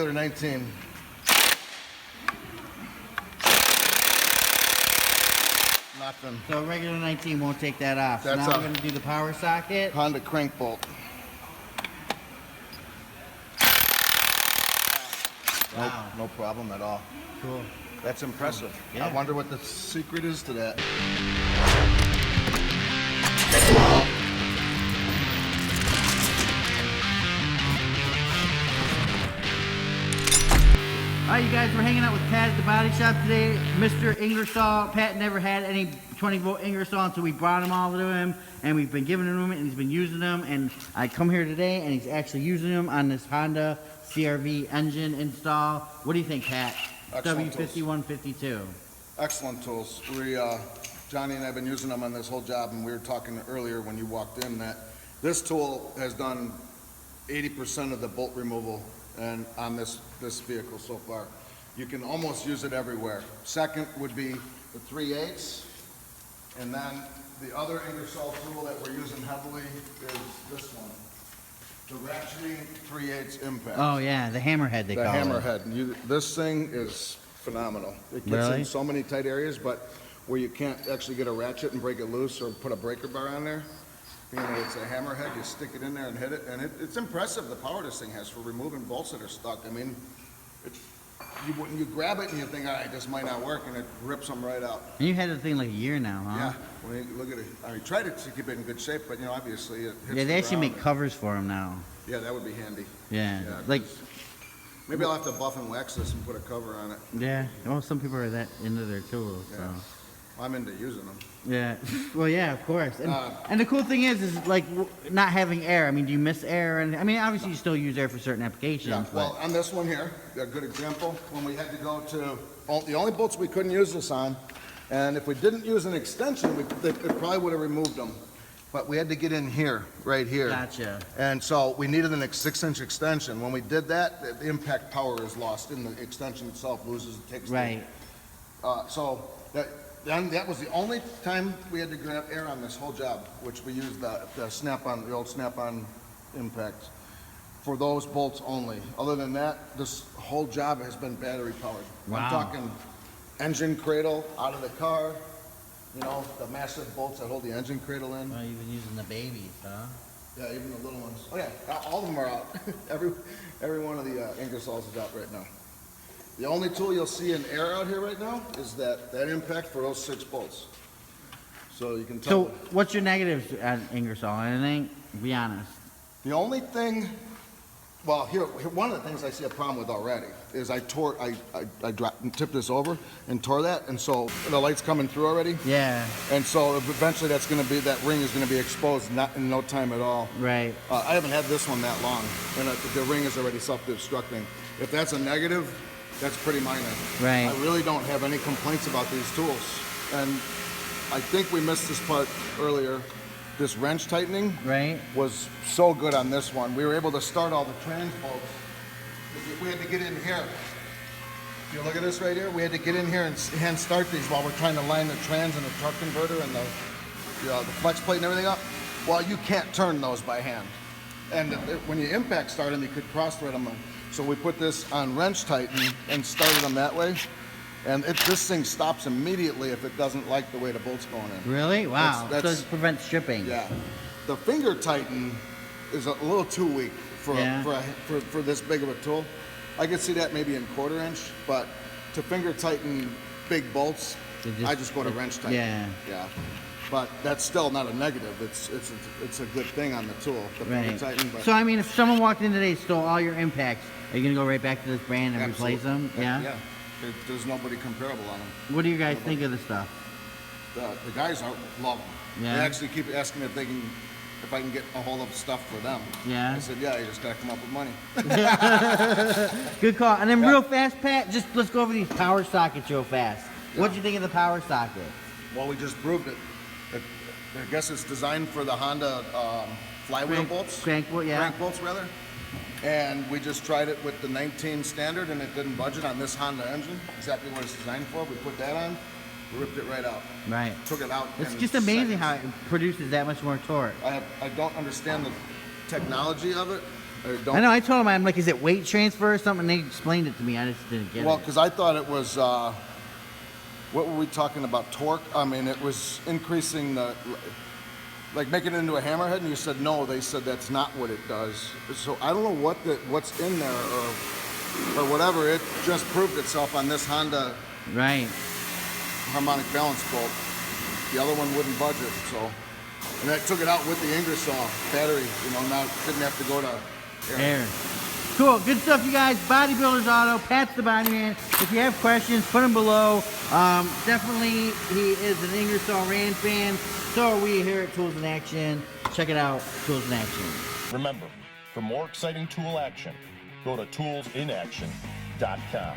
regular 19. Nothing. So a regular 19 won't take that off. So now we're going to do the power socket. Honda crank bolt. Wow. No problem at all. Cool. That's impressive. Yeah. I wonder what the secret is to that. All right, you guys, we're hanging out with Pat at the body shop today. Mr. Ingersoll. Pat never had any 20-volt Ingersoll until we brought them all to him, and we've been giving him and he's been using them. And I come here today, and he's actually using them on this Honda CR-V engine install. What do you think, Pat? W5152. Excellent tools. Johnny and I have been using them on this whole job, and we were talking earlier when you walked in that this tool has done 80% of the bolt removal and on this vehicle so far. You can almost use it everywhere. Second would be the 3/8, and then the other Ingersoll tool that we're using heavily is this one, the ratcheting 3/8 impact. Oh yeah, the hammerhead they call it. The hammerhead. This thing is phenomenal. It gets Really? in so many tight areas, but where you can't actually get a ratchet and break it loose or put a breaker bar on there. You know, it's a hammerhead, you stick it in there and hit it, and it's impressive the power this thing has for removing bolts that are stuck. I mean, you grab it and you think, all right, this might not work, and it rips them right out. And you had the thing like a year now, huh? Yeah, when you look at it, I mean, tried to keep it in good shape, but you know, obviously it hits Yeah, they the actually ground. make covers for them now. Yeah, that would be handy. Yeah, Yeah, like, maybe I'll have to buff and wax this and put a cover on it. yeah, well, some people are that into their tools, so. Yeah. I'm into using them. Yeah, well, yeah, of course. And the cool thing is like not having air. I mean, do you miss air? And I mean, obviously you still use air for certain applications. Yeah, but well, on this one here, a good example, when we had to go to, the only bolts we couldn't use this on, and if we didn't use an extension, it probably would have removed them. But we had to get in here, right here. Gotcha. And so we needed an 6-inch extension. When we did that, the impact power is lost in the extension itself, takes Right. Then that was the only time we had to grab air on this whole job, which we used the snap-on, the old snap-on impact for those bolts only. Other than that, this whole job has been battery powered. Wow. I'm talking engine cradle out of the car, you know, the massive bolts that hold the engine cradle in. Oh, you've been using the babies, huh? Yeah, even the little ones. Oh yeah, all of them are out. every one of the Ingersolls is out right now. The only tool you'll see in air out here right now is that impact for those 6 bolts. So you can tell. So what's your negatives at Ingersoll? Anything? Be honest. The only thing, well, here one of the things I see a problem with already is I tipped this over and tore that, and so the light's coming through already. Yeah. And so eventually that ring is going to be exposed in no time at all. Right. I haven't had this one that long, and the ring is already self-destructing. If that's a negative, that's pretty minor. Right. I really don't have any complaints about these tools. And I think we missed this part earlier. This wrench tightening was so good on this one. We were able to start all the trans bolts. We had to get in here. If you look at this right here, we had to get in here and hand start these while we're trying to line the trans and the torque converter and the flex plate and everything up. Well, you can't turn those by hand. And when you impact start them, you could cross thread them. So we put this on wrench tighten and started them that way. And this thing stops immediately if it doesn't like the way the bolt's going in. Really? Wow. That's, so it prevents stripping. Yeah. The finger tighten is a little too weak for this big of a tool. I could see that maybe in 1/4 inch, but to finger tighten big bolts, I just go to wrench tighten. Yeah. Yeah. But that's still not a negative. It's a good thing on the tool. The finger tighten. But so I mean, if someone walked in today and stole all your impacts, are you gonna go right back to this brand and replace them? Yeah. Yeah. There's nobody comparable on them. What do you guys think of the stuff? The guys love them. Yeah. They actually keep asking if I can get a hold of stuff for them. Yeah. I said, yeah, you just gotta come up with money. Good call. And then real fast, Pat, just let's go over these power sockets real fast. Yeah. What'd you think of the power socket? Well, we just proved it. I guess it's designed for the Honda flywheel bolts. Crank bolts, rather. And we just tried it with the 19 standard, and it didn't budge it on this Honda engine. Exactly what it's designed for. We put that on, we ripped it right out. Right. Took it out. It's just amazing how it produces that much more torque. I don't understand the technology of it, Don't. I know. I told him, I'm like, is it weight transfer or something? And they explained it to me. I just didn't get Well, it. because I thought it was, what were we talking about? Torque? I mean, it was increasing the, like making it into a hammerhead, and you said no. They said that's not what it does. So I don't know what's in there or whatever. It just proved itself on this Honda Right. harmonic balance bolt. The other one wouldn't budge it, so. And I took it out with the Ingersoll battery, you know, now didn't have to go to air. Cool, good stuff, you guys. Bodybuilders Auto, Pat's the Body Man. If you have questions, put them below. Definitely, he is an Ingersoll Rand fan. So are we here at Tools in Action. Check it out, Tools in Action. Remember, for more exciting tool action, go to toolsinaction.com.